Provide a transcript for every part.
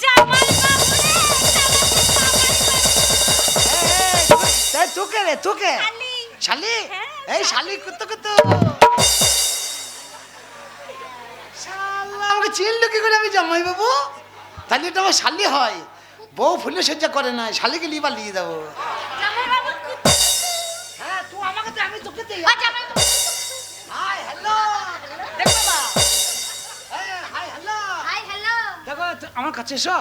জামাই বাবু রে, তোকে রে তোকে শালি। শালি হ্যাঁ, এই শালি কুত্তো কুত্তো শালা আমাকে চিনলো কি করে আমি জামাই বাবু? তাহলে এটা আমার শালি হয়। বউ ফুলে সজ্জা করে না, শালিকে লিবার লিয়ে দেবো। জামাই বাবু হ্যাঁ তুই আমাকে দে, আমি তোকে দেই। জামাই বাবু হাই হ্যালো দেখো বাবা। হাই হ্যালো হাই হ্যালো দেখো আমার কাছে এসো।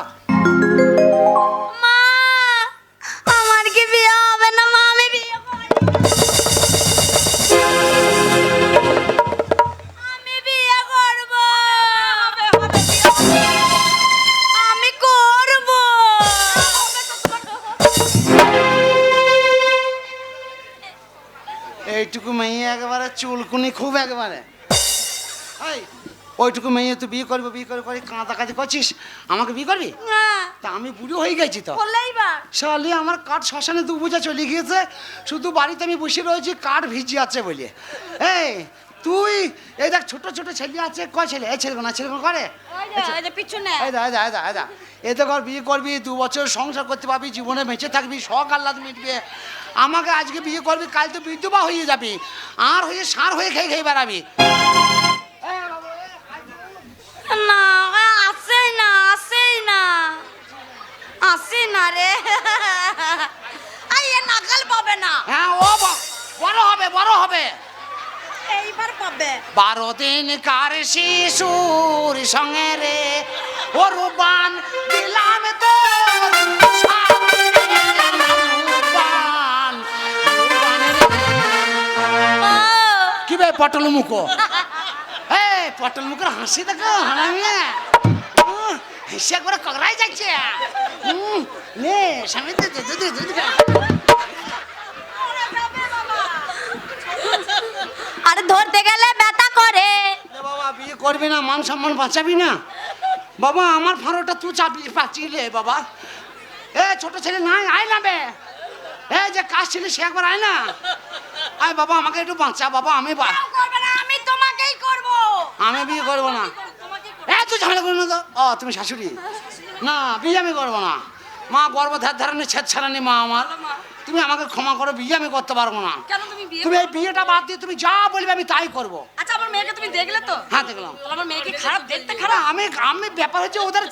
মা, আমার কি বিয়ে হবে না মা? আমি বিয়ে করব। আমি বিয়ে করব। আমি করব। এইটুকু মেয়ে একেবারে চুলকুনি খুব একেবারে। এই ওইটুকু মেয়ে তুই বিয়ে করবি বিয়ে করে করে কাঁদা কাজি করছিস, আমাকে বিয়ে করবি? না, তা আমি বুড়ো হয়ে গেছি তো। বললেই বা। শালি আমার কাঠ শ্মশানে 2 বোঝা চলে গিয়েছে, শুধু বাড়িতে আমি বসে রয়েছি কাঠ ভিজে আছে বলে। এই তুই এই দেখ ছোট ছোট ছেলে আছে, কয় ছেলে? এই ছেলে না ছেলে করে ওই যে পিছনে। এই দা এই দা এই দা এই দা এতে কর বিয়ে করবি, 2 বছর সংসার করতে পারবি, জীবনে বেঁচে থাকবি, শখ আহ্লাদ মিটবে। আমাকে আজকে বিয়ে করবি, কাল তো বিধবা হয়ে যাবি, আর হয়ে সার হয়ে খেয়ে খেয়ে বেড়াবি। না, আসেই না, আসেই না, আসে না রে। আই এ নাগাল পাবে না। হ্যাঁ ও বড় হবে বড় হবে। এইবার পাবে। 12 দিন কার শিশুর সঙ্গে রে ওরবান দিলাম তোর রূপবান। ও, কি বে পটল মুখো? এই পটল মুখের হাসি দেখো হারামিয়া, হেসে একবারে কগড়াই যাচ্ছে। নে স্বামী আরে ধরতে গেলে ব্যথা করে। বাবা বিয়ে করবি না, মান সম্মান বাঁচাবি না বাবা? আমার ফাঁড়োটা তুই চাপিয়ে পাচ্ছিলে বাবা। এ ছোট ছেলে নাই আয় না বে, এই যে কাজ ছিল সে একবার আয় না। আয় বাবা আমাকে একটু বাঁচা বাবা। আমি করবে না, আমি তোমাকেই করব। আমি বিয়ে করবো না। এ তুই ঝামেলা করবি না তো। ও তুমি শাশুড়ি? না বিয়ে আমি করবো না মা, গর্ভধার ধারণে ছেদ ছাড়ানি মা আমার। তুমি আমাকে ক্ষমা করো, বিয়ে আমি করতে পারবো না। কেন তুমি বিয়ে? তুমি এই বিয়েটা বাদ দিয়ে তুমি যা বলবে আমি তাই করবো। আচ্ছা, আমার মেয়েকে তুমি দেখলে তো? হ্যাঁ দেখলাম। তাহলে আমার মেয়ে কি খারাপ, দেখতে না, খারাপ? আমি ব্যাপার হচ্ছে ওদের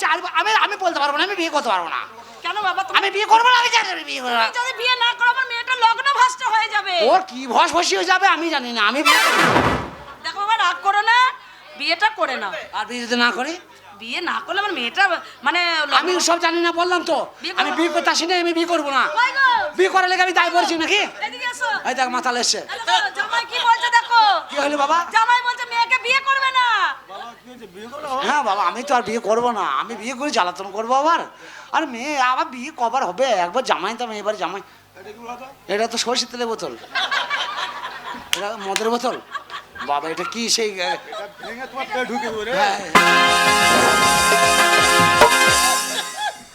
আমি বলতে পারবো না, আমি বিয়ে করতে পারবো না। কেন বাবা? আমি বিয়ে করবো না, আমি জানি আমি বিয়ে করবো না। যদি বিয়ে না করো আমার মেয়েটা লগ্ন ভ্রষ্ট হয়ে যাবে। ওর কি ভস ভসি হয়ে যাবে আমি জানি না, আমি বিয়ে করবো না। দেখো বাবা, রাগ করো না, বিয়েটা করে নাও। আর বিয়ে যদি না করি? বিয়ে না করলে আমার মেয়েটা মানে আমি সব জানি না বললাম তো, আমি বিয়ে করতে আসি না, আমি বিয়ে করবো না। কই গো? বিয়ে করার লেগে আমি দায় পড়ছি নাকি? এদিকে এসো। এই দেখ মাথা লেসছে। দেখো, জামাই কি বলছে দেখো। কি হলো বাবা? জামাই বলছে মেয়েকে বিয়ে করবে না। হ্যাঁ বাবা আমি তো আর বিয়ে করবো না, আমি বিয়ে করে জ্বালাতন করবো আবার। আর মেয়ে আবার বিয়ে কবার হবে? একবার জামাই তো এবার জামাই। এটা তো সরষের তেলের বোতল, এটা মদের বোতল বাবা। এটা কি সেই হ্যাঁ।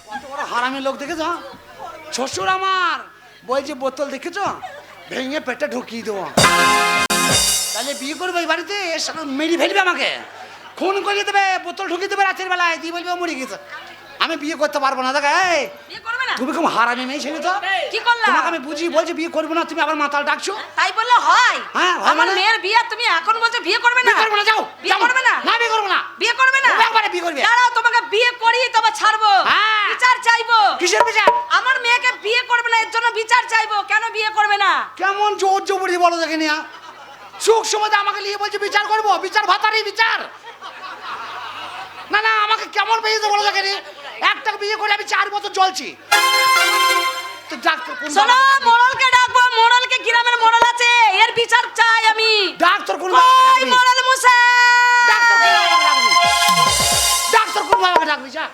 কত বড় হারামি লোক দেখেছ? শ্বশুর আমার বলছে বোতল দেখেছ, ভেঙে পেটে ঢুকিয়ে দেবো। তাহলে বিয়ে করবে এই বাড়িতে, মেরে ফেলবে আমাকে, খুন করিয়ে দেবে, বোতল ঢুকিয়ে দেবে রাতের বেলায়, দিয়ে বলবে ও মরে গেছে। আমি বিয়ে করতে পারবো না। দেখ এই বিয়ে করবে না? তুমি খুব হারামি মেয়ে ছেলে তো। কি করলা? তোমাকে আমি বুঝি বলছি বিয়ে করবো না, তুমি আবার মাতাল ডাকছো। তাই বললে হয়? হ্যাঁ, হয় আমার মানে? মেয়ের বিয়ে তুমি এখন বলছো বিয়ে করবে না? বিয়ে করবো না, যাও। বিয়ে যাও। করবে না? না বিয়ে করবো না। বিয়ে করবে না? একবারে বিয়ে করবে। দাঁড়াও, তোমাকে বিয়ে করিয়ে তবে ছাড়বো। হ্যাঁ। বিচার চাইবো। কিসের বিচার? আমার মেয়েকে বিয়ে করবে না, এর জন্য বিচার চাইবো। কেন বিয়ে করবে না? কেমন জোর জবরদস্তি বলো দেখে নিয়া। সুখ সুবিধা আমাকে নিয়ে বলছে বিচার করবো, বিচার ভাতারই বিচার। না না আমাকে কেমন পেয়েছে বলো দেখে নি। একটা বিয়ে করে আমি 4 বছর চলছি। তো ডাক্তার কোন শোনো, মোড়লকে ডাকবো। মোড়লকে, গ্রামের মোড়ল আছে, এর বিচার চাই আমি। ডাক্তার কোন ওই মোড়ল মশাই। ডাক্তার কোন ভাবে ডাকবি যা।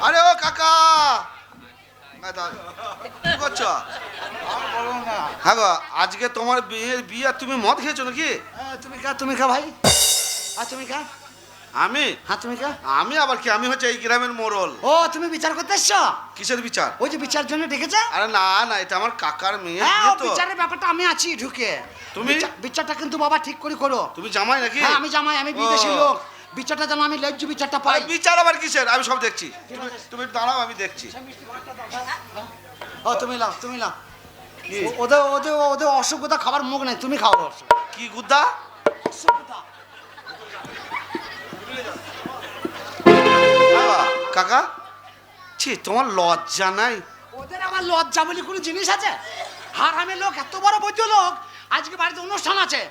আরে ও কাকা, কি করছো? হ্যাঁ গো, আজকে তোমার বিয়ে, তুমি মদ খেয়েছো নাকি? তুমি খা ভাই। আর তুমি খা। আমি হ্যাঁ তুমি কে? আমি আবার কি, আমি হচ্ছে এই গ্রামের মোড়ল। ও তুমি বিচার করতে এসছো? কিসের বিচার? ওই যে বিচার জন্য ডেকেছে। আরে না না, এটা আমার কাকার মেয়ে হ্যাঁ বিয়ে ও তো। বিচারের ব্যাপারটা আমি আছি ঢুকে। তুমি? বিচারটা কিন্তু বাবা ঠিক করে করো। তুমি জামাই নাকি? হ্যাঁ আমি জামাই, আমি বিদেশি লোক। বিচারটা যেন আমি ন্যায্য বিচারটা পাই। আরে বিচার আবার কিসের? আমি সব দেখছি। তুমি দাঁড়াও, আমি দেখছি। ও তুমি লাও, তুমি লাও। ওদের ওদের ওদের অসুবিধা খাবার মুখ নাই, তুমি খাও। কি গুদ্দা? বাবা, কাকা ছি, তোমার লজ্জা নাই? ওদের আবার লজ্জা বলে কোনো জিনিস আছে? হারামে লোক, এত বড় বৈদ্য লোক। আজকে বাড়িতে অনুষ্ঠান আছে,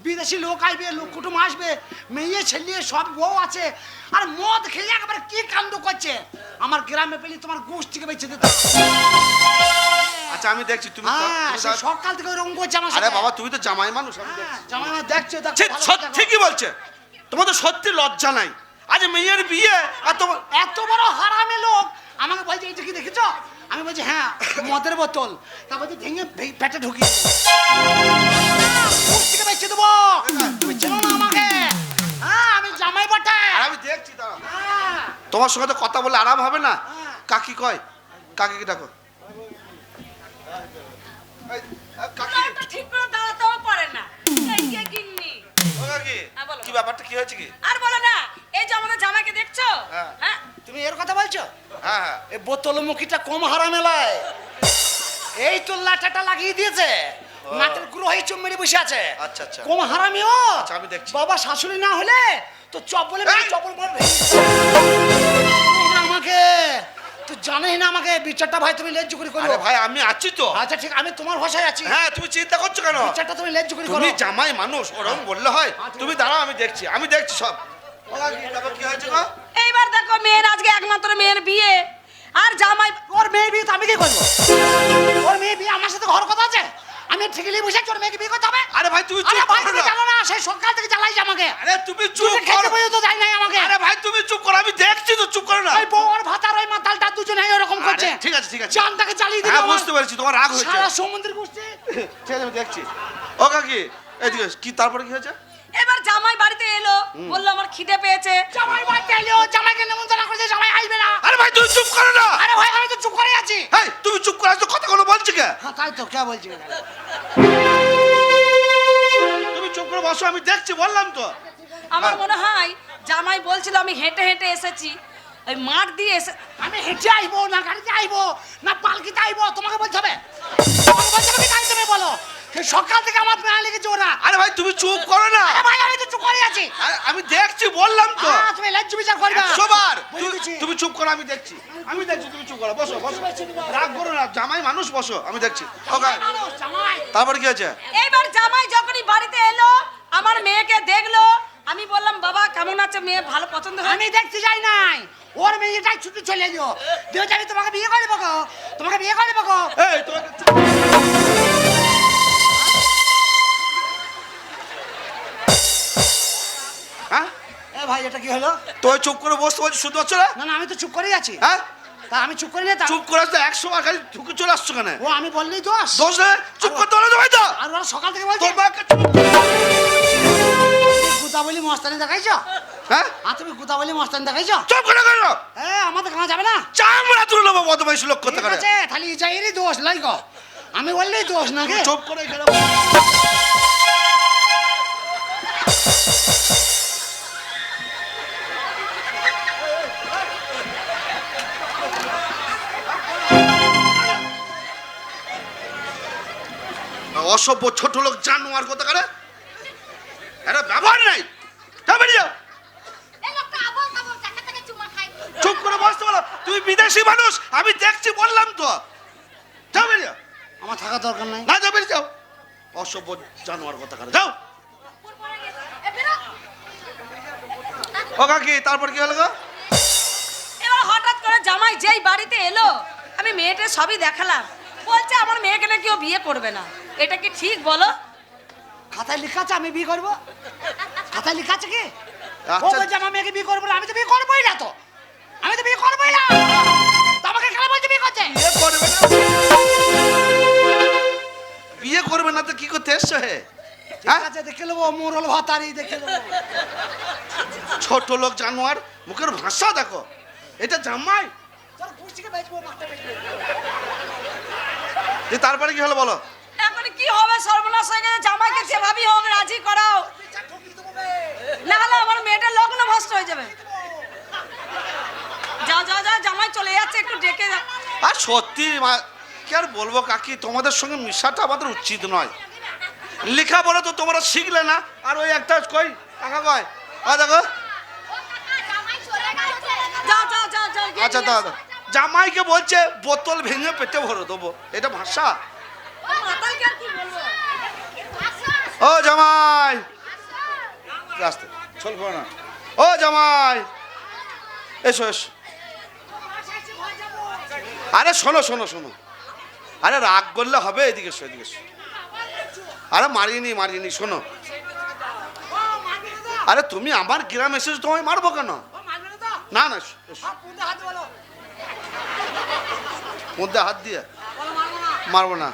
বিদেশি লোক আসবে, লোক কুটুম আসবে, মেয়ে ছেলে সব বউ আছে, আর মদ খেয়ে একেবারে কি কাণ্ড করছে। আমার গ্রামে পেলে তোমার গোষ্ঠীকে বেঁচে দিতে। আচ্ছা আমি দেখছি। তুমি হ্যাঁ তুমি সে সকাল থেকে ওরকম করছে আমার আরে সাথে। বাবা, তুমি তো জামাই মানুষ, আমি হ্যাঁ, দেখছি। জামাই মা দেখছে, দেখো, ছি, ভালো সত্যি দেখো। ঠিকই বলছে। তোমাদের সত্যি লজ্জা নাই? আজ মেয়ের বিয়ে আর তোমার এত বড় হারামে লোক আমাকে বলছে এইটা কি দেখেছো? আমি বলছি হ্যাঁ মদের বোতল। তারপর ভেঙে পেটে ঢুকিয়ে গোষ্ঠীকে বেঁচে দেবো। তুমি চেনো না আমাকে? হ্যাঁ আমি জামাই বটে। আর আমি দেখছি। দাঁড়াও, হ্যাঁ, তোমার সঙ্গে তো কথা বলে আরাম হবে না। হ্যাঁ। কাকি কয়, কাকিকে ডাকো। এই, কাকি, তো ঠিক করে দাঁড়াতেও পারে না। এই যে গিন্নি। ও কাকি, হ্যাঁ, বলো। কি ব্যাপারটা, কি হয়েছে কি? আর বলো না, এই যে আমাদের জামাইকে দেখছো? হ্যাঁ। হ্যাঁ? তুমি এর কথা বলছো? হ্যাঁ হ্যাঁ। এই বোতল মুখিটা কম হারামেলায় এই তো লাটাটা লাগিয়ে দিয়েছে। নাটের গ্রহী চুপ মেরে বসে আছে। আচ্ছা, আচ্ছা। কম হারামিও। আচ্ছা, আমি দেখছি। বাবা শাশুড়ি না হলে তো চপ্পলে এই! চপ্পল পরে আমাকে তুই জানিস না আমাকে বিচারটা ভাই তুমি লেজ্জ করে করো। আরে ভাই, আমি আছি তো। আচ্ছা ঠিক, আমি তোমার ভাষায় আছি। হ্যাঁ, তুমি চিন্তা করছো কেন? বিচারটা তুমি লেজ্জ করে করো। তুমি জামাই মানুষ, ওরকম বললে হয়? হ্যাঁ, ঠিক তুমি আছে। দাঁড়াও, আমি দেখছি, আমি দেখছি সব। ও কাকি, তারপর কি হয়েছে গো? এইবার দেখো মেয়ের আজকে একমাত্র মেয়ের বিয়ে, আর জামাই ওর মেয়ে বিয়ে তো আমি কি করবো? ওর মেয়ে বিয়ে আমার সাথে ঘর কথা আছে? আমি ঠিকই বুঝে ওর মেয়েকে বিয়ে করতে হবে? আরে ভাই, তুমি আরে চুপ ভাই করো তুমি না। জানো না সেই সকাল থেকে জ্বালাইছে আমাকে। আরে তুমি তুই চুপ খেতে করো। বলে তো যাই নাই আমাকে। আরে ভাই, তুমি চুপ করো, আমি দেখছি তো, চুপ করো না। ওই বউ আর ভাতার ওই মাতালটা দুজনে এরকম করছে। আরে, ঠিক আছে, ঠিক আছে। জানটাকে জ্বালিয়ে দিল হ্যাঁ, আমার। বুঝতে পেরেছি, তোমার রাগ হয়েছে। সারা সমুদ্রের গোষ্ঠী। ঠিক আছে, আমি দেখছি। ও কাকি, এদিকে এসো। কি তারপরে কি হয়েছে? এবার জামাই বাড়িতে এলো, বললো আমার খিদে পেয়েছে। জামাই বাড়িতে এলো, জামাইকে নেমন্তন্ন করছে, জামাই আসবে না। আরে ভাই, তুমি চুপ করো না। আরে ভাই আমি তো চুপ করে আছি। এই, তুমি চুপ করে আছো, কথাগুলো বলছি কে? হ্যাঁ তাই তো, কে বলছি? তুমি চুপ করে বসো, আমি দেখছি, বললাম তো। আমার হ্যাঁ। মনে হয় জামাই বলছিল আমি হেঁটে হেঁটে এসেছি, ওই মাঠ দিয়ে এসে। আমি হেঁটে আইবো না গাড়িতে আইবো না পালকিতে আইবো তোমাকে বলতে হবে? তোমাকে বলতে হবে কি তাই তুমি বলো? সেই সকাল থেকে আমার মেলা লেগেছে ওরা। আরে ভাই, তুমি চুপ করো না। আরে ভাই আমি তো চুপ করে আছি। আরে, আমি দেখছি, বললাম তো। হ্যাঁ, তুমি ন্যায্য বিচার করবে। 100 বার। বলে দিচ্ছি। তুমি চুপ করো, আমি দেখছি, আমি দেখছি, তুমি চুপ করো, বসো বসো। রাগ করো না, জামাই মানুষ, বসো, আমি দেখছি। ওকে, মানুষ, জামাই। তারপরে কি হয়েছে? এইবার জামাই যখনই বাড়িতে এলো, আমার মেয়েকে দেখলো, আমি বললাম বাবা কেমন আছে মেয়ে, ভালো পছন্দ আমি হয়নি? দেখতে যাই নাই, ওর মেয়েটাই ছুটি চলে এলো। দেখো আমি তোমাকে বিয়ে করবো গো, তোমাকে বিয়ে করবো গো। এই, তোমাকে হ্যাঁ, এ ভাই এটা কি হলো? তো চুপ করে বসতে বলছি, শুনতে পাচ্ছ না? না না আমি তো চুপ করেই আছি। হ্যাঁ, তা আমি চুপ করি না তা। চুপ করে আসতে 100 বার খালি ঢুকে চলে আসছো কেন? ও আমি বললেই দোষ। দোষ নেই, চুপ করতে হলো তো ভাই তো। আর ওরা সকাল থেকে বলছে তোর মাকে চুপ। গুতা বলি মস্তানি দেখাইছো? হ্যাঁ, আর তুমি গুতা বলি মস্তানি দেখাইছো? চুপ করে কেন? আমাদের খাওয়া যাবে না। চামড়া তুলে নেবো বদমাইশি লোক করতে ঠিক পারে। আছে খালি যাইরই দোষ লাই গো, আমি বললেই দোষ নাকি? চুপ করে এখানে অসভ্য ছোট লোক জানোয়ার কথা করে। এটা ব্যবহার নাই। যা বেরিয়ে যাও। চুপ করে বসতে বলো, তুমি বিদেশি মানুষ, আমি দেখছি, বললাম তো। যাও বেরিয়ে যাও। আমার থাকা দরকার নাই। না, যাও বেরিয়ে যাও। অসভ্য জানোয়ার কথা করে, যাও। ও কাকি, তারপর কি হলো গো? এবার হঠাৎ করে জামাই যেই বাড়িতে এলো, আমি মেয়েটা সবই দেখালাম, বলছে আমার মেয়েকে নাকি ও বিয়ে করবে না। এটা কি ঠিক বলো? খাতায় লেখা আছে আমি বিয়ে করবো? খাতায় লেখা আছে কি? ও আচ্ছা। বলছে আমার মেয়েকে বিয়ে করবো না, আমি তো বিয়ে করবোই না তো। আমি তো বিয়ে করবোই না। তা আমাকে কেন বলছে বিয়ে করছে? বিয়ে করবে না? বিয়ে করবে না তো কি করতে এসছো হে? ঠিক আছে দেখে নেবো, মোরল ভাতারি দেখে নেবো। ছোট লোক জানোয়ার, মুখের ভাষা দেখো। এটা জামাই। চল কুষ্টিকে বেচবো, মাথা বেচবো। তারপরে কি হলো বলো? এখন কি হবে? সর্বনাশ হয়ে গেছে। জামাইকে যেভাবেই হোক রাজি করাও, না হলে আমার মেয়েটার লগ্ন ভ্রষ্ট হয়ে যাবে। যাও যাও যাও, জামাই চলে যাচ্ছে, একটু ডেকে দাও। আর সত্যি কি আর বলবো কাকি, তোমাদের সঙ্গে মিশাটা আমাদের উচিত নয়। লেখা বলে তো তোমরা শিখলে না। আর ওই একটা কই কাকা কয়, দেখো। যাও যাও যাও যাও, গিয়ে আচ্ছা নিয়ে দাদা, জামাইকে বলছে বোতল ভেঙে পেটে ভরে দেবো, এটা ভাষা? আসো। মাতালকে আর কি বলবো? ও জামাই, রাস্তা চলবো না। ও জামাই, এসো এসো। আরে শোনো শোনো শোনো, আরে রাগ করলে হবে, এদিকে এসো এদিকে এসো। আরে মারিনি শোনো। আরে তুমি আমার গ্রামে এসেছো, তোমায় মারবো কেন? না না এসো, এসো। মধ্যে হাত দিয়ে মারবো না।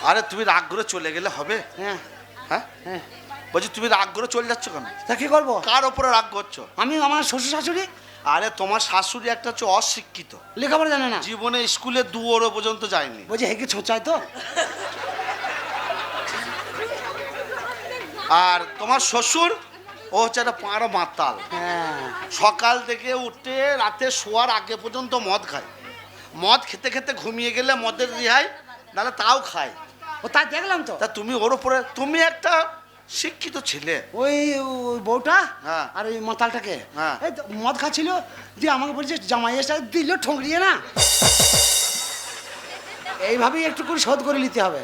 আরে তুমি রাগ করে চলে গেলে হবে? হ্যাঁ হ্যাঁ হ্যাঁ। বলছি তুমি রাগ করে চলে যাচ্ছ কেন? তা কি করবো? কার ওপরে রাগ করছো? আমি আমার শ্বশুর শাশুড়ি। আরে তোমার শাশুড়ি একটা হচ্ছে অশিক্ষিত, লেখাপড়া জানে না, জীবনে স্কুলে দুয়ারও পর্যন্ত যায়নি। বলছে হেঁকে ছোঁচায় তো। আর তোমার শ্বশুর ও হচ্ছে একটা পাঁড় মাতাল। হ্যাঁ, সকাল থেকে উঠে রাতে শোয়ার আগে পর্যন্ত মদ খায়। মদ খেতে খেতে ঘুমিয়ে গেলে মদের রিহাই, নাহলে তাও খায়। ও তাই দেখলাম তো। তা তুমি ওর উপরে, তুমি একটা শিক্ষিত ছেলে। ওই বউটা হ্যাঁ। আর ওই মাতালটাকে হ্যাঁ। এই তো মদ খাচ্ছিল, দিয়ে আমাকে বলছে জামাই এসে দিল ঠোকরিয়ে না, এইভাবেই একটু করে শোধ করে নিতে হবে।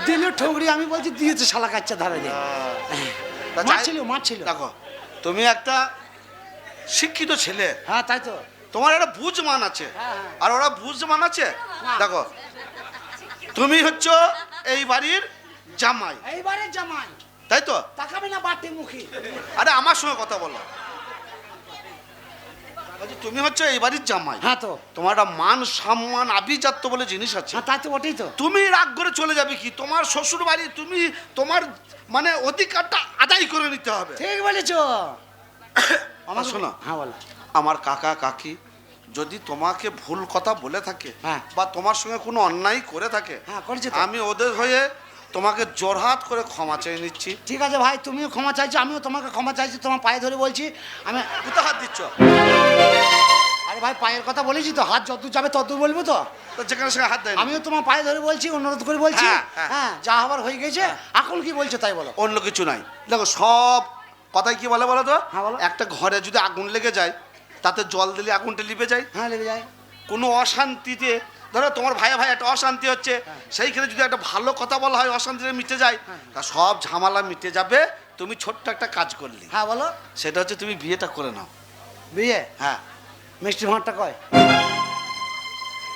দিল ঠোকরি, আমি বলছি দিয়েছে শালা কাচ্চা ধারে দিয়ে। তা মারছিল। দেখো তুমি একটা শিক্ষিত ছেলে, হ্যাঁ তাই তো। তোমার একটা বুঝমান আছে, হ্যাঁ, হ্যাঁ। আর ওরা বুঝমান আছে। না। দেখো তুমি হচ্ছ এই বাড়ির জামাই, এইবারে জামাই তাই তো? তাকাবে না বাটে মুখী। আরে আমার সঙ্গে কথা বলো। বলছি তুমি হচ্ছে এই বাড়ির জামাই। হ্যাঁ তো। তোমার একটা মান সম্মান আভিজাত্য বলে জিনিস আছে। হ্যাঁ তাই তো, ওটাই তো। তুমি রাগ করে চলে যাবে কি? তোমার শ্বশুর বাড়ি, তুমি তোমার মানে অধিকারটা আদায় করে নিতে হবে। ঠিক বলেছো। আমার শোনো, হ্যাঁ বলো। আমার কাকা কাকি যদি তোমাকে ভুল কথা বলে থাকে, হ্যাঁ। বা তোমার সঙ্গে কোনো অন্যায় করে থাকে, হ্যাঁ করেছে তো। আমি ওদের হয়ে তোমাকে জোরহাত করে ক্ষমা চেয়ে নিচ্ছি। ঠিক আছে ভাই, তুমিও ক্ষমা চাইছো, আমিও তোমাকে ক্ষমা চাইছি, তোমার পায়ে ধরে বলছি। আমি কোথায় হাত দিচ্ছ? আরে ভাই পায়ের কথা বলেছি তো, হাত যত যাবে তত বলবো তো। তো যেখানে সেখানে হাত দেয়। আমিও তোমার পায়ে ধরে বলছি, অনুরোধ করে বলছি। হ্যাঁ, হ্যাঁ। হ্যাঁ, যা হবার হয়ে গেছে, এখন কি বলছো তাই বলো। অন্য কিছু নাই। দেখো সব কথাই কি বলে বলো তো? হ্যাঁ, বলো। একটা ঘরে যদি আগুন লেগে যায়, তাতে জল দিলে আগুনটা লিভে যায়। হ্যাঁ লেগে যায়। কোনো অশান্তিতে, ধরো তোমার ভাই একটা অশান্তি হচ্ছে, সেইখানে যদি একটা ভালো কথা বলা হয়, অশান্তিটা মিটে যায়। তা সব ঝামেলা মিটে যাবে তুমি ছোট্ট একটা কাজ করলি। হ্যাঁ বলো। সেটা হচ্ছে তুমি বিয়েটা করে নাও। বিয়ে? হ্যাঁ, মিষ্টি ভাঁড়টা কয়?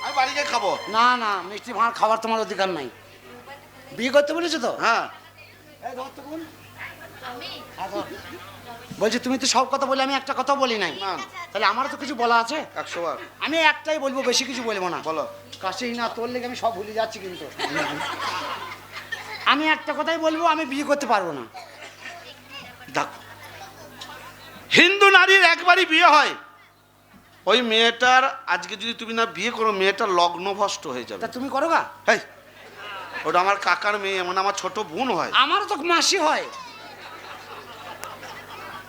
আমি বাড়ি গিয়ে খাবো। না না, মিষ্টি ভাঁড় খাবার তোমার অধিকার নাই। বিয়ে করতে বলেছো তো? হ্যাঁ। এই ধর তো বোন। হ্যাঁ, ধর। বলছি তুমি তো সব কথা বলে, আমি একটা কথা বলি নাই। না। তাহলে আমারও তো কিছু বলা আছে। 100 বার আমি একটাই বলবো, বেশি কিছু বলবো না। বলো। কাছেই না তোর লেগে আমি সব ভুলে যাচ্ছি কিন্তু। আমি একটা কথাই বলবো, আমি বিয়ে করতে পারবো না। দেখো, হিন্দু নারীর একবারই বিয়ে হয়। ওই মেয়েটার আজকে যদি তুমি না বিয়ে করো, মেয়েটার লগ্নভ্রষ্ট হয়ে যাবে। তা তুমি করো গা? এই, ওটা আমার কাকার মেয়ে, মানে আমার ছোট বোন হয়। আমারও তো মাসি হয়।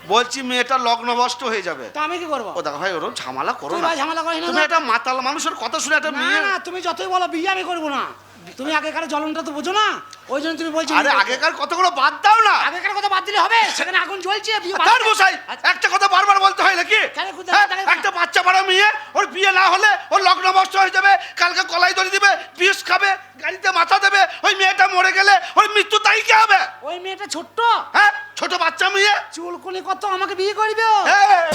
বলছি মেয়েটা লগ্নভ্রষ্ট হয়ে যাবে। তা আমি কি করবো? ও দেখো ভাই, ওরকম ঝামেলা করো তুই না। ভাই ঝামেলা করিস না তুমি তো। একটা মাতাল মানুষের কথা শুনে একটা না মেয়ে। না, তুমি যতই বলো বিয়ে আমি করবো না। তুমি আগেকার জ্বলনটা তো বোঝো না, ওই জন্য তুমি বলছো। আরে আগেকার কথাগুলো বাদ দাও না। আগেকার কথা বাদ দিলে হবে? সেখানে আগুন জ্বলছে, বিয়ে বাদ তার দিলে- মশাই, আচ্ছা, একটা কথা বারবার বলতে হয় নাকি? কেন খুদে- হ্যাঁ, কেন- একটা বাচ্চা বড় মেয়ে, ওর বিয়ে না হলে ওর লগ্নভ্রষ্ট হয়ে যাবে, কালকে কলাই দড়ি দিবে, বিষ খাবে, গাড়িতে মাথা দেবে, ওই মেয়েটা মরে গেলে ওর মৃত্যু তাই কি হবে? ওই মেয়েটা ছোট্ট, হ্যাঁ, ছোট বাচ্চা মেয়ে। চুলকুনি কত, আমাকে বিয়ে করবে ও? হ্যাঁ।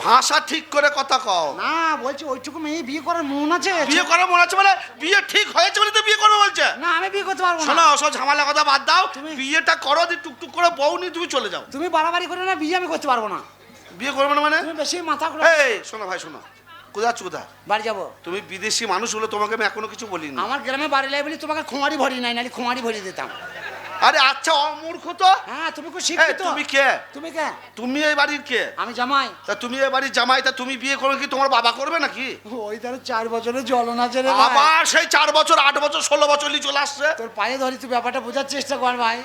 ভাষা ঠিক করে কথা কও। না বলছি ওইটুকু মেয়ে বিয়ে করার মন আছে? বিয়ে করার মনে আছে মানে? বিয়ে ঠিক হয়েছে বলে তো বিয়ে করবে বলছে। না আমি বিয়ে করতে পারবো শোনো, না। ওসব ঝামেলা কথা বাদ দাও। তুমি- বিয়েটা করো, দিয়ে টুকটুক করে বউ নিয়ে তুমি চলে যাও। তুমি বাড়াবাড়ি করে না, বিয়ে আমি করতে পারবো না। বিয়ে করবে না মানে? তুমি বেশি মাথা ঘুরা। এই শোনো ভাই, শোনো, কোথা যাচ্ছ কোথা? বাড়ি যাবো। তুমি বিদেশি মানুষ হলে তোমাকে আমি এখনো কিছু বলিনি। আমার গ্রামে বাড়ি লাই বলি তোমাকে খুমারি ভরি নাই, নাহলে খুমারি ভরি দিতাম। আরে আচ্ছা অমূর্খ তো। হ্যাঁ তুমি খুব এই, শিক্ষিত। তুমি কে? তুমি কে? তুমি এই বাড়ির কে? আমি জামাই। তা তুমি এই বাড়ির জামাই, তা তুমি বিয়ে করবে কি তোমার বাবা করবে নাকি? ওই তার 4 বছরের জ্বলন আছে রে ভাই। আবার সেই 4 বছর 8 বছর 16 বছর নিয়ে চলে আসছে। তোর পায়ে ধরি, তুই ব্যাপারটা বোঝার চেষ্টা কর ভাই,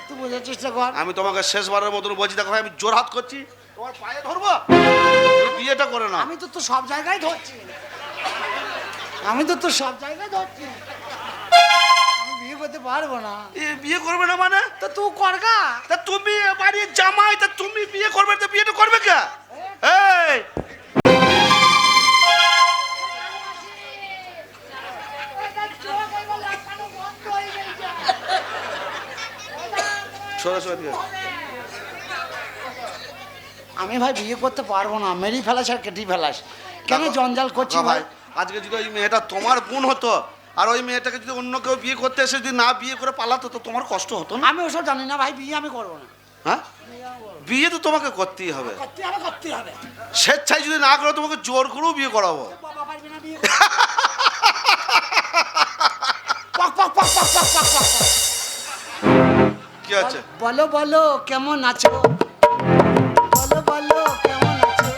তুই বোঝার চেষ্টা কর। আমি তোমাকে শেষবারের মতন বলছি, দেখো ভাই আমি জোর হাত করছি, তোমার পায়ে ধরবো, এই বিয়েটা করে না। আমি তো তো সব জায়গায় ধরছি, আমি তো তো সব জায়গায় ধরছি, আমি বিয়ে করতে পারবো না। এ বিয়ে করবে না মানে? তো তুই করগা। তা তুমি এ বাড়ির জামাই, তা তুমি বিয়ে করবে, তো বিয়েটা করবে কে? এই সরে সরে দিয়ে। আমি ভাই বিয়ে করতে পারবো না, মেরি ফেলাস আর কেটে ফেলাস, কেন জঞ্জাল করছি ভাই? আজকে যদি ওই মেয়েটা তোমার বোন হতো, আর ওই মেয়েটাকে যদি অন্য কেউ বিয়ে করতে এসে যদি না বিয়ে করে পালাতো, তো তোমার কষ্ট হতো না? আমি ওসব জানি না ভাই, বিয়ে আমি করবো না। হ্যাঁ, বিয়ে তো তোমাকে করতেই হবে। করতে হবে। স্বেচ্ছায় যদি না করো, তোমাকে জোর করেও বিয়ে করাবো। বাবা পারবি না বিয়ে করতে? পক পক পক পক পক পক পক। কি আছে? বলো বলো কেমন আছো, বলো বলো কেমন আছো।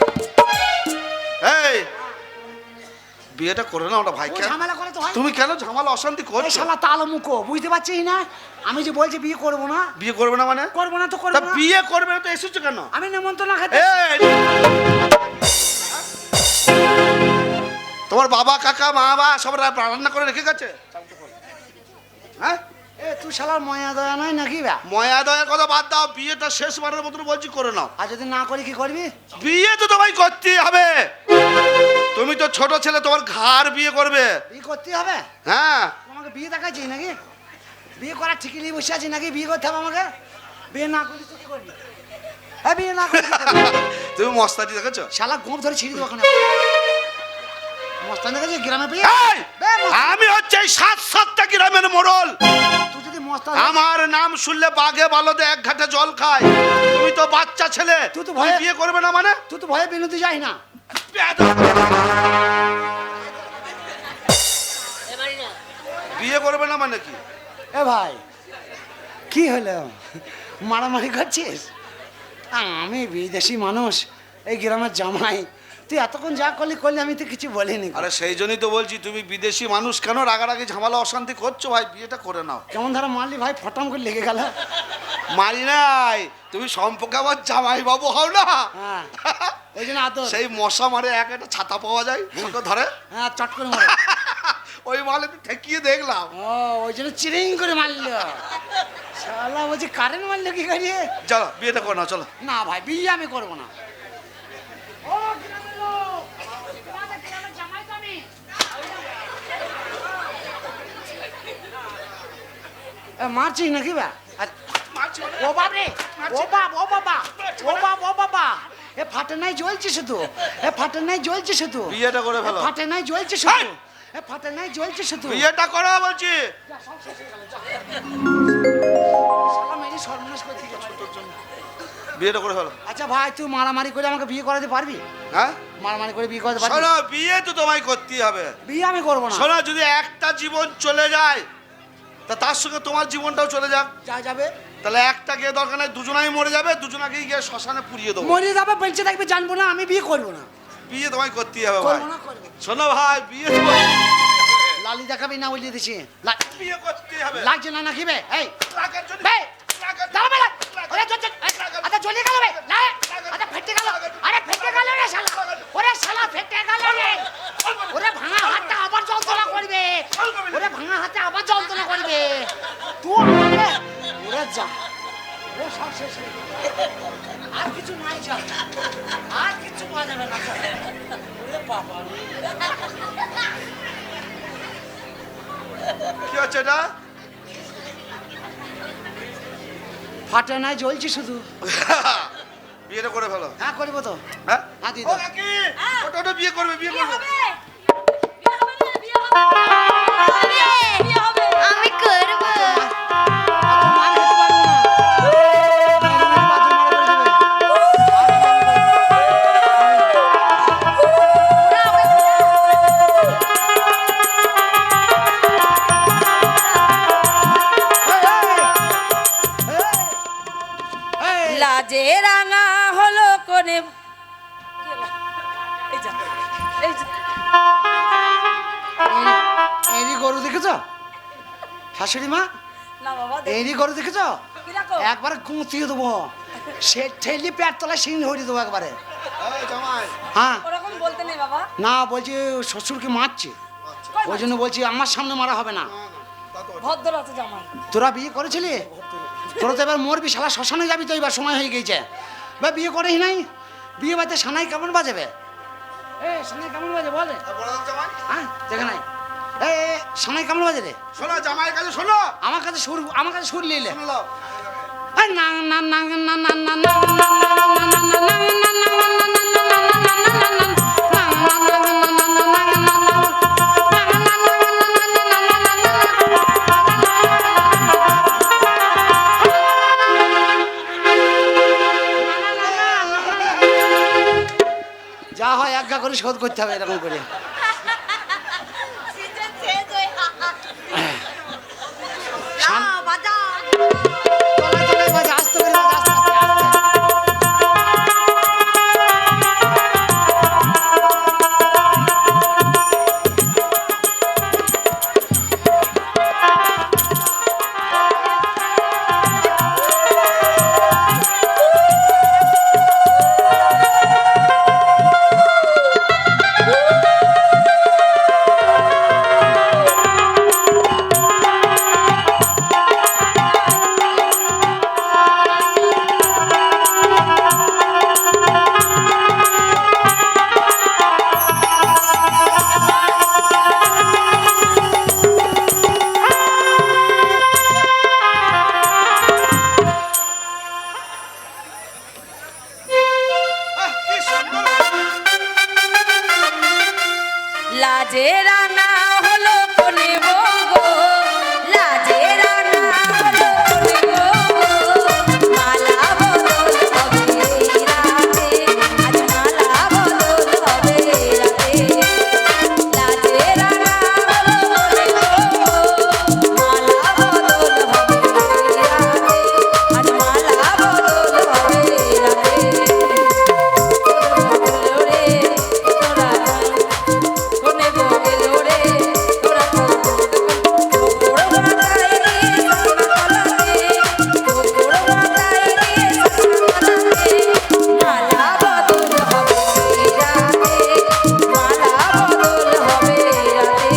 এই বিয়েটা করে না ওটা ভাই। ও কেন ঝামেলা করে তো হয়। তুমি কেন ঝামেলা অশান্তি এই করছো? শালা তালমুখো, বুঝতে পারছিস না? আমি যে বলছি বিয়ে করবো না, বিয়ে করবে না মানে? করবো না তো তা করবো না। বিয়ে করবে না তো এসেছো কেন? আমি নেমন্তন্ন খেতে। এই তোমার বাবা কাকা মা বা সব রান্না করে রেখে গেছে। হ্যাঁ, এ তুই শালার ময়া দয়া নয় নাকি বা? ময়া দয়ার কথা বাদ দাও, বিয়েটা শেষবারের মতন বলছি করে নাও। আর যদি না করি কি করবি? বিয়ে তো তোমায় করতেই হবে। তুমি তো ছোট ছেলে, তোমার ঘাড় বিয়ে করবে। বিয়ে করতে হবে? হ্যাঁ, তোমাকে বিয়ে দেখাচ্ছি নাকি? বিয়ে করার ঠিকই নিয়ে বসে আছি নাকি? বিয়ে করতে হবে আমাকে? বিয়ে না করলি তুই কি করবি? হ্যাঁ বিয়ে না করলি কি করবি? তুমি মস্তানি দেখেছো? শালা গোপ ধরে ছিঁড়ে দেবো ওখানে। মস্তান দেখেছি গ্রামে পেয়ে? এই, আমি হচ্ছে এই 7-7টা গ্রামের মোড়ল। তুই যদি মস্তান আমার নাম শুনলে বাঘে বলদে এক ঘাটে জল খায়। তুমি তো বাচ্চা ছেলে, তুই তো তুমি ভয়ে- বিয়ে করবে না মানে? তুই তো ভয়ে বিনোদী যাই না। বিয়ে করবে না মানে কি? এ ভাই কি হলো, মারামারি করছিস? আমি বিদেশি মানুষ, এই গ্রামের জামাই, তুই এতক্ষণ যা করলি করলি, আমি তো কিছু বলিনি। আরে সেই জন্যই তো বলছি, তুমি বিদেশি মানুষ কেন রাগারাগি ঝামেলা অশান্তি করছো? ভাই বিয়েটা করে নাও। কেমন ধারা মারলি ভাই, ফটাম করে লেগে গেল। মারি নাই, তুমি সম্পর্কে আমার জামাই বাবু হও না। হ্যাঁ ওই জন্য আদর। সেই মশা মারে এক একটা ছাতা পাওয়া যায়, ছোট ধরে, হ্যাঁ চট করে মারে। ওই মালে ঠেকিয়ে দেখলাম। ও ওই জন্য চিরিং করে মারলো। শালা বলছি কারেন্ট মারলো কি করিয়ে? চলো বিয়েটা করে নাও, চলো। না ভাই বিয়ে আমি করবো না। ও গ্রামের লোক, তোমাদের গ্রামের জামাই তো আমি। এ, মারছিস নাকি বা? ও বাপ রে, ও বাপ, ও বাবা, ও বাপ, ও বাবা, এ ফাটে নাই জ্বলছে শুধু, এ ফাটে নাই জ্বলছে শুধু, বিয়েটা করে ফেলো। ফাটে নাই জ্বলছে শুধু, এ ফাটে নাই জ্বলছে শুধু। বিয়েটা করো বলছি। শালা মেরে সর্বনাশ করে দিয়েছে তোর জন্য। বিয়েটা করে ফেলো। আচ্ছা ভাই তুই মারামারি করে আমাকে বিয়ে করাতে পারবি? হ্যাঁ, মারামারি করে বিয়ে করাতে পারবি? শোনো, বিয়ে তো তোমায় করতেই হবে। বিয়ে আমি করবো না। শোনো, যদি একটা জীবন চলে যায়, তা তার সঙ্গে তোমার জীবনটাও চলে যাক। যা যাবে তাহলে একটা গিয়ে দরকার নেই, দুজনাই মরে যাবে, দুজনাকেই গিয়ে শ্মশানে পুড়িয়ে দেবো। মরে যাবে, বেঁচে থাকবে জানবো না, আমি বিয়ে করবো না। বিয়ে তোমায় করতেই হবে ভাই। করবো না, করবো। শোনো ভাই, বিয়ে তো করতেই হবে। লালি দেখাবি না বলিয়ে দিছি। বিয়ে করতেই হবে। লাগছে না নাকি বে? এই লাগার জন্য- বে লাগার- দাঁড়া বে, ওরে আচ্ছা জ্বলিয়ে গেল বে, না আচ্ছা ফেটে গেল, আরে ফেটে গেল রে শালা, ওরে শালা ফেটে গেল রে, ওরে ভাঙা হাতটা আবার যন্ত্রণা করবে, ওরে ভাঙা হাতে আবার যন্ত্রণা করবে তুই আমাকে, ওরে যা, ও সব শেষ হয়ে গেল। আর কিছু নাই, যা আর কিছু পাওয়া যাবে না। ওরে বাবা, কি হচ্ছে এটা? ফাটে নাই জ্বলছে শুধু। বিয়েটা করে ফেলো। হ্যাঁ করবো তো। হ্যাঁ, হ্যাঁ, দিদি। ও কাকি, ওটা ওটা বিয়ে করবে, বিয়ে বিয়ে করবে। হবে, বিয়ে হবে না, বিয়ে হবে, বিয়ে হবে। আমি করবো। অত মার খেতে পারবো না। মেরে মেরে বাথরুম মারা করে দেবে। ওরা দেখেছ? শাশুড়ি মা না বাবা এরই গরু দেখেছ? কিরকম? একবারে কুঁচিয়ে দেবো, সে ঠেলি পেট তলায় সিং হরিয়ে দেবো একবারে। এই জামাই হ্যাঁ ওরকম বলতে নেই বাবা। না, বলছি শ্বশুরকে মারছে, কই ওই জন্য বলছি আমার সামনে মারা হবে না। ভদ্র আছে জামাই। তোরা বিয়ে করেছিলি? তোরা তো এবার মরবি, শালা শ্মশানে যাবি তো, এবার সময় হয়ে গেছে। বা বিয়ে করেই নাই, বিয়ে বাড়িতে সানাই কেমন বাজাবে? এ সানাই কেমন বাজে বলে? বড় জামাই হ্যাঁ দেখে নাই, এ সানাই কেমন বাজে রে? শোনো, জামাইয়ের কাছে শোনো, আমার কাছে সুর নিলে শুনে নাও। না না না না না না না যা হয় আজ্ঞা করে শোধ করতে হবে এরকম করে। তলায় তলায় বাজে, আস্তে করে বাজে, আস্তে আস্তে আস্তে। কি সুন্দর। লাজে রাঙা হলো কোনে গো, লাজে রাঙা হলো কোনে গো, মালা বদল হবে এই রাতে, আজ মালা বদল হবে এই রাতে। লাজে রাঙা হলো কোনে গো, মালা বদল হবে এই রাতে, আজ মালা বদল হবে এই রাতে। কোনে গো গেলো রে তোরা বড় বাতাই রে বড় বাতাই রে মালা বদল হবে রাতে, মালা বদল হবে রাতে।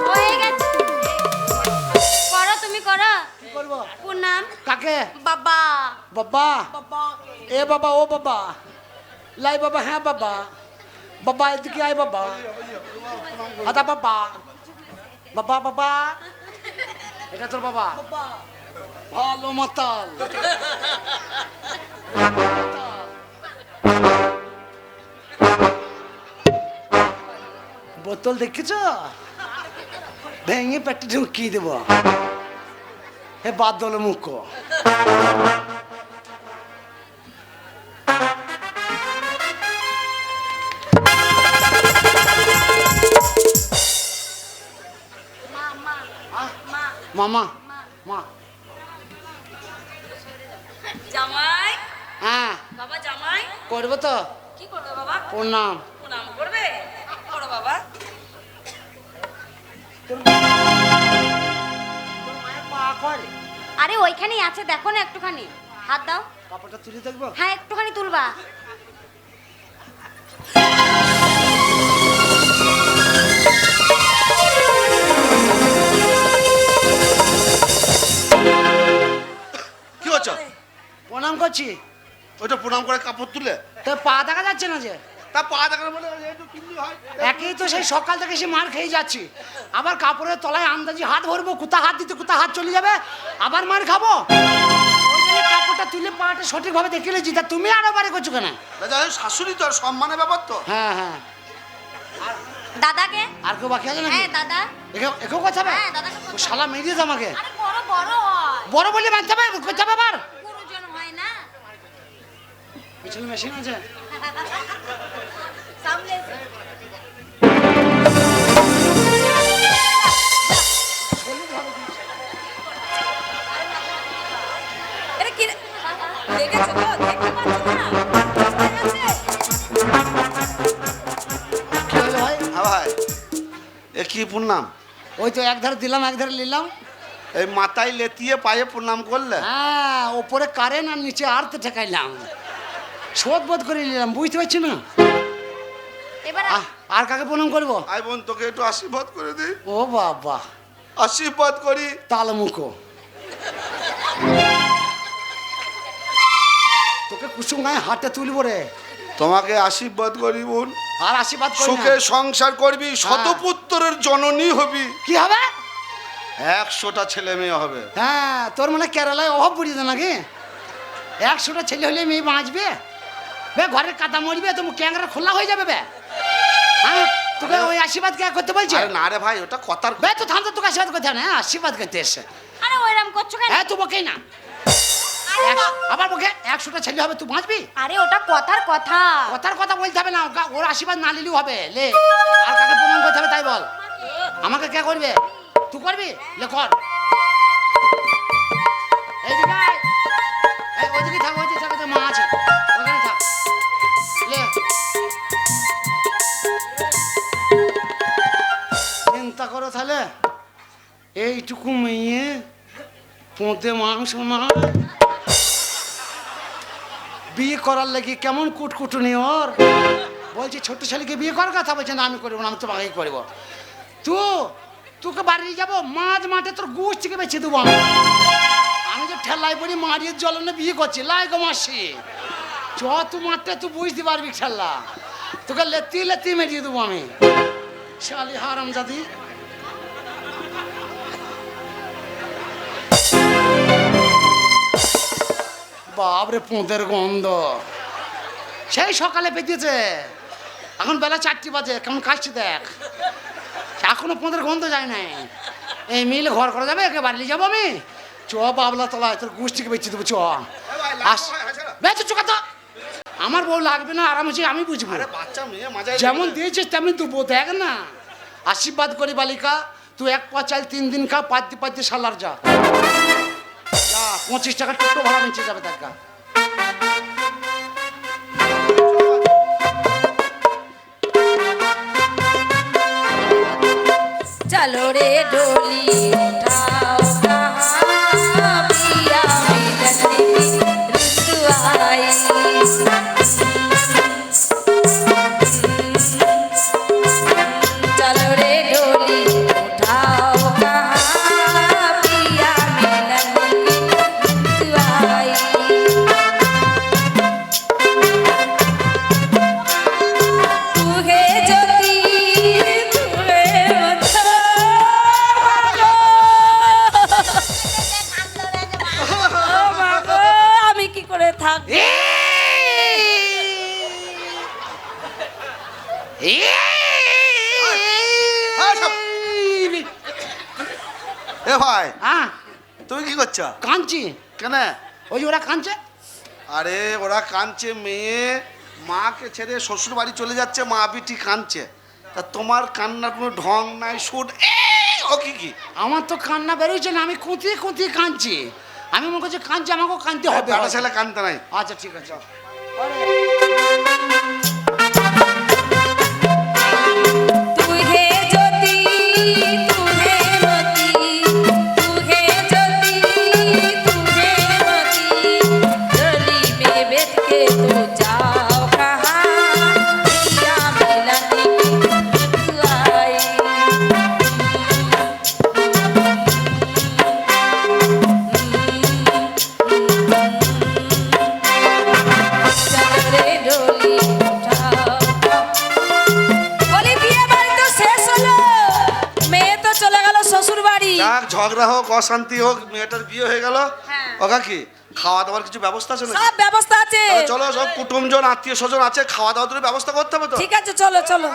হয়ে গেছে। করো তুমি করো। কি করবো? প্রণাম কাকে? বাবা। বাবা, এ বাবা, ও বাবা, লাই বাবা, হ্যাঁ বাবা, বাবা এদিকে আয় বাবা, আদা বাবা, বাবা বাবা, এটা তোর বাবা? ভালো মাতাল। বোতল দেখেছ? ভেঙে পেটে ঢুকিয়ে দেবো। হে বাদ দল মুখ। মামা মা জামাই, হ্যাঁ বাবা জামাই করবো তো। কি করবে বাবা? প্রণাম। প্রণাম করবে? করো বাবা। পা করে আরে ওইখানেই আছে, দেখো না একটুখানি, হাত দাও। কাপড়টা তুলে দেখবো। হ্যাঁ একটুখানি তুলবা। কি হচ্ছে? প্রণাম করছি। ওইটা প্রণাম করে কাপড় তুলে তো পা দেখা যাচ্ছে না যে? তা পা দেখানো বলে একটু কিনলি হয়। একই তো সেই সকাল থেকে সে মার খেয়ে যাচ্ছি, আবার কাপড়ের তলায় আন্দাজি হাত ভরবো, কোথা হাত দিতে কোথা হাত চলে যাবে, আবার মার খাবো। ওই জন্য কাপড়টা তুলে পাটা সঠিকভাবে দেখে নিয়েছি। তা তুমি আরো বারে করছো কেন? দাদা শাশুড়ি তো আর সম্মানের ব্যাপার তো। হ্যাঁ হ্যাঁ, দাদাকে। আর কেউ বাকি আছে নাকি? হ্যাঁ দাদা। একেও কথা হবে? হ্যাঁ, দাদাকে ও শালা মেরে দিয়েছে আমাকে। আরে বড় বড় হয়, বড় বলে মানতে হবে, করতে হবে আবার। গুরুজন হয় না। পিছনে মেশিন আছে। সামনে এসে। এটা কি রে? দেখেছো তো? দেখতে পাচ্ছ না? বুঝতে গেছে? কি প্রণাম? ওই তো এক ধারে দিলাম এক ধারে নিলাম। এই মাথায় লেতিয়ে পায়ে প্রণাম করলে? হ্যাঁ, ওপরে কারেন্ট আর নিচে আর্থ ঠেকাইলাম, শোধ বোধ করে নিলাম, বুঝতে পারছি না। এবার আর কাকে প্রণাম করবো? আই বোন তোকে একটু আশীর্বাদ করে দিই। ও বাবা, আশীর্বাদ করি। তালমুখো, তোকে কুসুম গায়ে হাতে তুলবো রে। তোমাকে আশীর্বাদ করি বোন। আর আশীর্বাদ করি না। সুখে সংসার করবি, শতপুত্রের জননী হবি, কি হবে? 100টা ছেলে মেয়ে হবে। হ্যাঁ, তোর মানে কেরালায় অভাব পড়িয়ে দেয় নাকি? 100টা ছেলে হলে মেয়ে বাঁচবে বে, ঘরের কাদা মরবে, তো ক্যাংরা খোলা হয়ে যাবে বে। হ্যাঁ, তোকে ওই আশীর্বাদ কে করতে বলছে? আরে না রে ভাই, ওটা কথার। বে তো থাম তো, তোকে আশীর্বাদ করতে হবে না, আশীর্বাদ করতে এসে। আরে ওইরকম করছো কেন? হ্যাঁ, তুই বকেই না। আরে আবার বকে 100টা ছেলে হবে, তুই বাঁচবি? আরে ওটা কথার কথা। কথার কথা বলতে হবে না, ওর আশীর্বাদ না নিলেও হবে। লে, আর কাকে প্রণাম করতে হবে তাই বল। আমাকে কে করবে? তুই করবি? লে কর। এইদিকে আয়। এই ওইদিকে থাক, ওইদিকে থাক, তোর মা আছে ওখানে থাক। লে, চিন্তা করো তাহলে, এইটুকু মেয়ে পোঁতে মাংস না, বিয়ে করার লাগি কেমন কুটকুটুনি ওর। বলছি ছোট ছেলেকে বিয়ে করার কথা বলছে না, আমি করবো না, আমি তোমাকেই করবো। তোকে বাড়ি যাবো, মাঝ মাঠে তোর গুছ থেকে বেছে দেবো আমি। আমি যে ঠেলাই পড়ি মারিয়ে জ্বলনে বিয়ে করছি, লাই গো মাসি, চ তুই মাঠটা তুই বুঝতে পারবি খেলা, তোকে লেতি লেতি মেরিয়ে দেবো আমি। শালি হারাম জাদি। বাপরে পোঁতের গন্ধ, সেই সকালে পেতেছে, এখন বেলা 4টি বাজে, কেমন কাশছে দেখ, এখনো পোঁতের গন্ধ যায় নাই। এই মিল ঘর করা যাবে, একে বাড়ি যাবো আমি। চ বাবলা তলায় তোর গোষ্ঠীকে বেঁচে দেবো, চ আস বেঁচে চোখা তো। আমার বউ লাগবে না, আরাম হচ্ছে, আমি বুঝবো। আরে বাচ্চা মেয়ে মাজায় যেমন দিয়েছিস তেমনি দেবো, দেখ না। আশীর্বাদ করি বালিকা, তুই 1 পা চাল 3 দিন খা, পাতি পাতি সালার যা 25 টাকা টোটো ভাড়া বেঁচে যাবে দেখা। চলো রে ডোলি উঠাও কাহা পিয়া মিলন রুতুআই। চলো রে ডোলি উঠাও কাহা পিয়া মিলন রুতুআই। তুহে যদি তুহে আমি কি করে থাকবো? এ ভাই, হ্যাঁ, তুমি কি করছো? কাঁদছি। কেন? ওই যে ওরা কাঁদছে। আরে ওরা কাঁদছে, মেয়ে মাকে ছেড়ে শ্বশুর বাড়ি চলে যাচ্ছে, মা বিটি কাঁদছে, তা তোমার কান্নার কোনো ঢং নাই, সুর। ও কি আমার তো কান্না বেরোচ্ছে না, আমি কুঁতিয়ে কুঁতিয়ে কাঁদছি। আমি মনে করছি কাঁদছি, আমাকেও কাঁদতে হবে। বেটা ছেলে কাঁদতে নাই। আচ্ছা ঠিক আছে। তুহে যদি তুহে মতি, তুহে যদি তুহে মতি, ডোলি में बैठ के तो जाओ कहाँ पिया मिलन रतुआई। चलो रे डोली उठाओ। বলি বিয়ে বাড়ি তো শেষ হলো, মেয়ে তো চলে গেল শ্বশুর বাড়ি। যাক, ঝগড়া হোক অশান্তি হোক, মেয়েটার বিয়ে হয়ে গেল। হ্যাঁ। ওকা কি খাওয়া দাওয়ার কিছু ব্যবস্থা আছে না? সব ব্যবস্থা আছে। চলো, সব কুটুমজন আত্মীয় স্বজন আছে, খাওয়া দাওয়ার ব্যবস্থা করতে হবে তো। ঠিক আছে, চলো চলো।